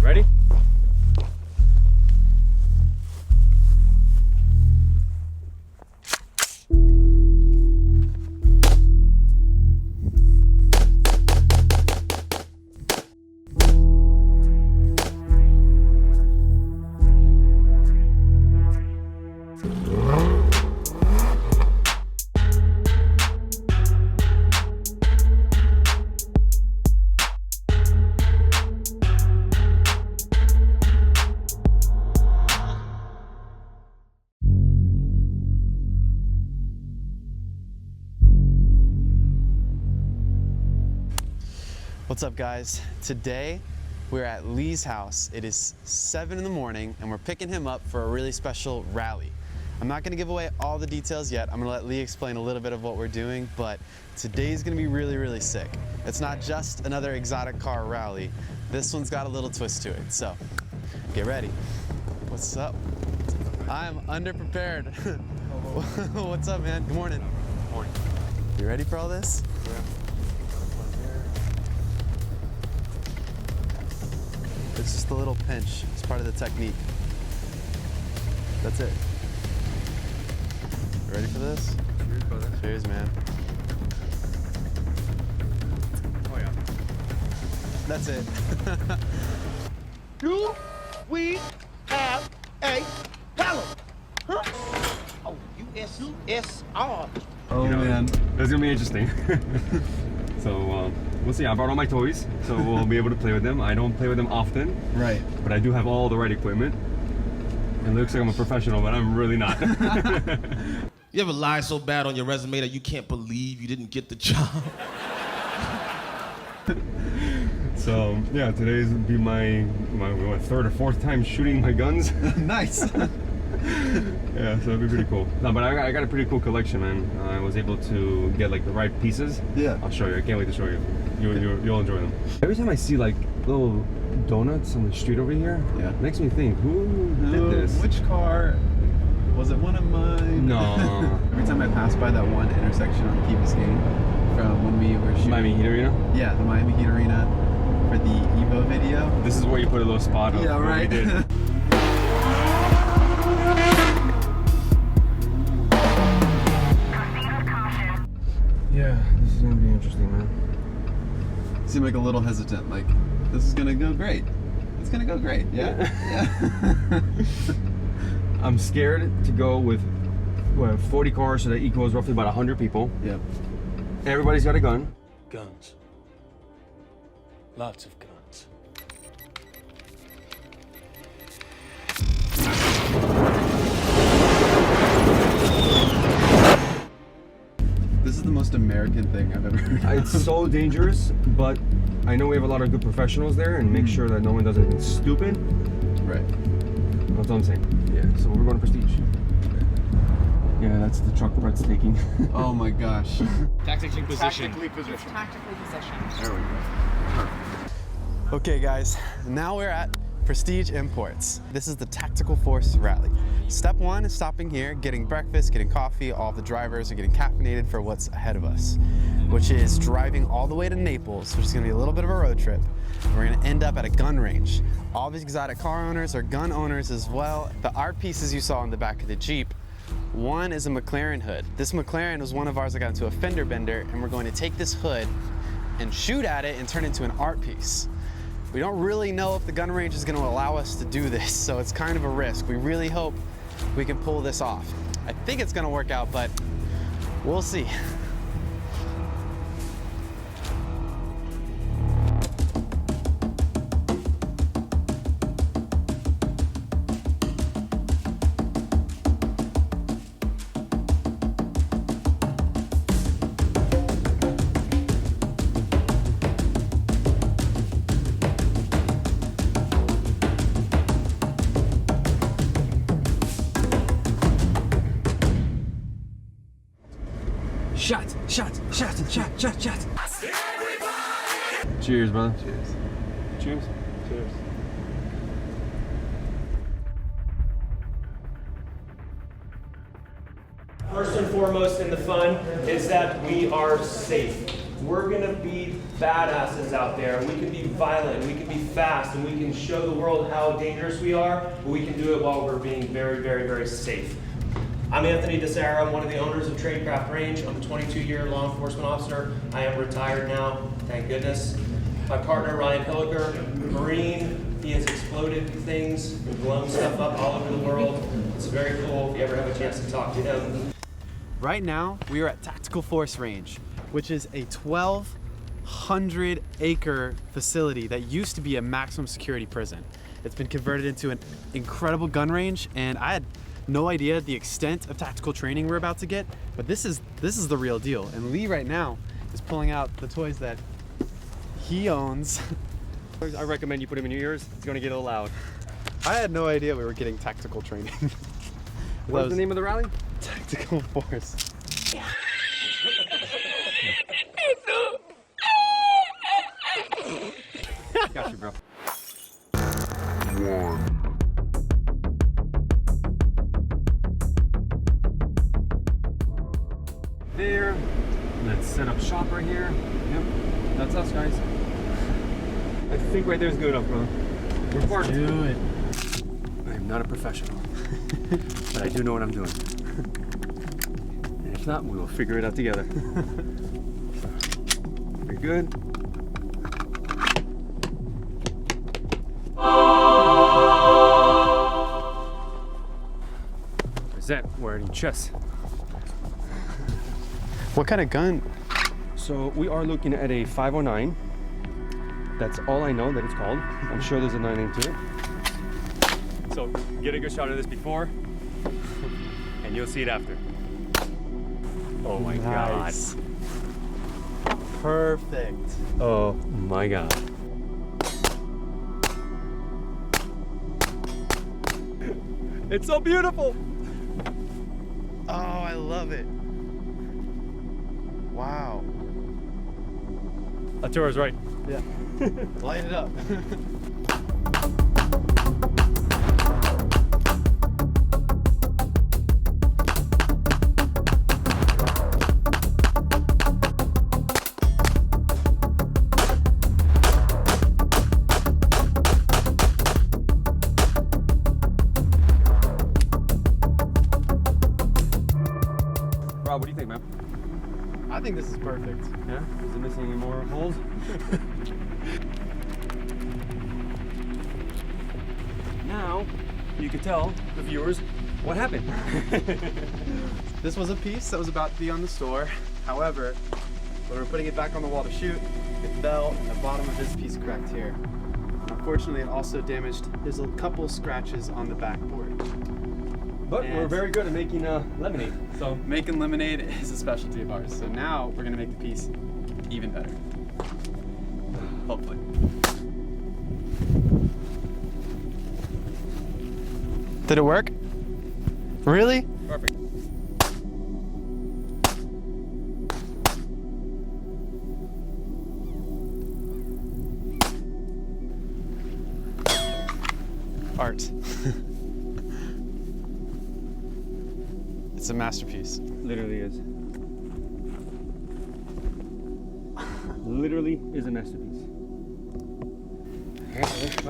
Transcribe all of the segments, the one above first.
Ready? What's up, guys? Today we're at Lee's house. It is 7 in the morning and we're picking him up for a really special rally. I'm not gonna give away all the details yet. I'm gonna let Lee explain a little bit of what we're doing, but today's gonna be really, really sick. It's not just another exotic car rally. This one's got a little twist to it, so get ready. What's up? I'm underprepared. What's up, man? Good morning. Good morning. You ready for all this? Yeah. It's just a little pinch. It's part of the technique. That's it. You ready for this? Cheers, brother. Cheers, man. Oh yeah. That's it. Do we have a fellow? Huh? Oh, USSR. Oh, man. That's gonna be interesting. So we'll see. I brought all my toys, so we'll be able to play with them. I don't play with them often, Right. but I do have all the right equipment. It looks like I'm a professional, but I'm really not. You ever lie so bad on your resume that you can't believe you didn't get the job? So yeah, today's will be my what, third or fourth time shooting my guns. Nice. Yeah, so it'll be pretty cool. No, but I got a pretty cool collection, man. I was able to get like the right pieces. Yeah. I'll show you. I can't wait to show you. You'll enjoy them. Every time I see like little donuts on the street over here, Yeah. it makes me think, who did this? Which car? Was it one of mine? No. Every time I pass by that one intersection on Key Biscayne from when we were shooting. Miami Heat Arena? Yeah, the Miami Heat Arena for the Evo video. This is where you put a little spot of Yeah, what right. we did. Yeah, this is gonna be interesting, man. Seem like a little hesitant, like, this is gonna go great. It's gonna go great, yeah? Yeah. I'm scared to go with 40 cars, so that equals roughly about 100 people. Yep. Everybody's got a gun. Guns. Lots of guns. This is the most American thing I've ever heard. It's so dangerous, but I know we have a lot of good professionals there and make sure that no one does anything stupid. Right. That's what I'm saying. Yeah, so we're going to Prestige. Yeah, that's the truck Brett's taking. Oh my gosh. Tactically positioned. Tactically positioned. There we go. Okay guys, now we're at Prestige Imports. This is the Tactical Force Rally. Step one is stopping here, getting breakfast, getting coffee. All the drivers are getting caffeinated for what's ahead of us, which is driving all the way to Naples, which is gonna be a little bit of a road trip. We're gonna end up at a gun range. All these exotic car owners are gun owners as well. The art pieces you saw in the back of the Jeep, one is a Mclaren hood. This Mclaren was one of ours that got into a fender bender, and we're going to take this hood and shoot at it and turn it into an art piece. We don't really know if the gun range is going to allow us to do this, so it's kind of a risk. We really hope we can pull this off. I think it's going to work out, but we'll see. Shot. Cheers, brother. Cheers. Cheers. Cheers. First and foremost in the fun is that we are safe. We're gonna be badasses out there. We can be violent, we can be fast, and we can show the world how dangerous we are, but we can do it while we're being very, very, very safe. I'm Anthony DeSara. I'm one of the owners of Tradecraft Range. I'm a 22-year law enforcement officer. I am retired now, thank goodness. My partner, Ryan Hilliker, Marine. He has exploded things and blown stuff up all over the world. It's very cool if you ever have a chance to talk to him. Right now, we are at Tactical Force Range, which is a 1,200 acre facility that used to be a maximum security prison. It's been converted into an incredible gun range, and I had no idea the extent of tactical training we're about to get, but this is the real deal. And Lee right now is pulling out the toys that he owns. I recommend you put them in your ears. It's gonna get a little loud. I had no idea we were getting tactical training. What's the name of the rally? Tactical Force. Got you, bro. There. Let's set up shop right here. Yep, that's us, guys. I think right there is good enough, bro. We're parked. Do it. I am not a professional, but I do know what I'm doing. And if not, we will figure it out together. We're good. Present wearing chess. What kind of gun? So we are looking at a 509. That's all I know that it's called. I'm sure there's a 9 into it. So get a good shot of this before, and you'll see it after. Oh my Nice. Perfect. God. Oh my God. It's so beautiful. Oh, I love it. Wow. Arturo's right. Yeah. Light it up. Rob, what do you think, man? I think this is perfect. Yeah? Is it missing any more holes? Now, you can tell the viewers what happened. This was a piece that was about to be on the store. However, when we're putting it back on the wall to shoot, it fell and the bottom of this piece cracked here. Unfortunately, it also damaged, there's a couple scratches on the backboard. But we're And- very good at making lemonade. So Making lemonade is a specialty of ours. So now we're gonna make the piece even better. Hopefully. Did it work? Really? perfect. Art. It's a masterpiece. Literally is. Literally is a masterpiece.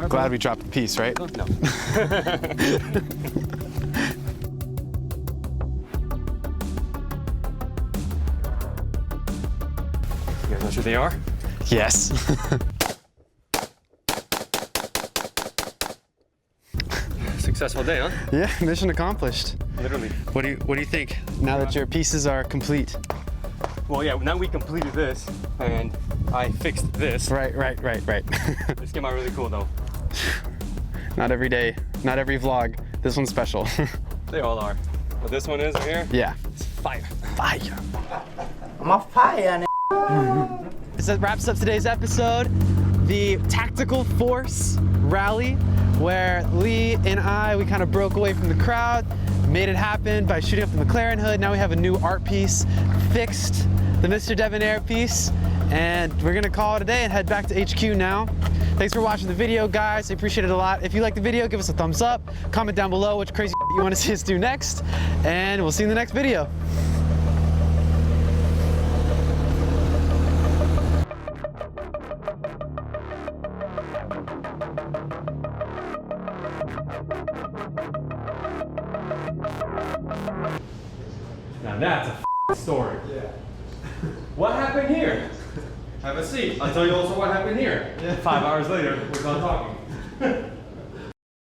Glad we dropped the piece, right? No. You guys know who they are? Yes. Successful day, huh? Yeah, mission accomplished. Literally. What do you think now that your pieces are complete? Well, yeah, now we completed this and I fixed this. Right. This came out really cool though. Not every day, not every vlog. This one's special. They all are. But this one is right here. Yeah. It's fire. Fire. I'm a fire. This wraps up today's episode, the Tactical Force Rally, where Lee and we kind of broke away from the crowd, made it happen by shooting up the Mclaren hood. Now we have a new art piece, fixed the Mr. Debonair piece, and we're gonna call it a day and head back to HQ now. Thanks for watching the video, guys. I appreciate it a lot. If you like the video, give us a thumbs up, comment down below which crazy you want to see us do next, and we'll see you in the next video. Now that's a story. Yeah. What happened here? Have a seat. I'll tell you also what happened here. 5 hours later, we're done talking.